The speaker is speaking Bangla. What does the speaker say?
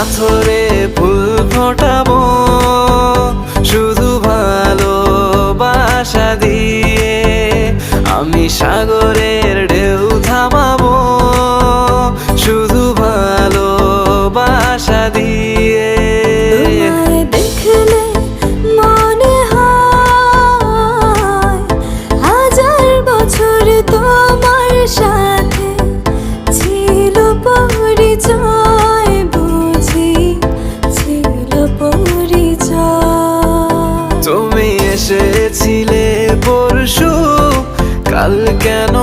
পাথরে ফুল ফোটাবো শুধু ভালোবাসা দিয়ে। আমি সাগরের ঢেউ থামাবো শুধু ভালোবাসা দিয়ে। তোমায় দেখলে মনে হয় হাজার বছর তোমার সাথে ছিল পরিচয়, বুঝি ছিল পরিচয়। তুমি এসেছিলে পরশু, কাল কেন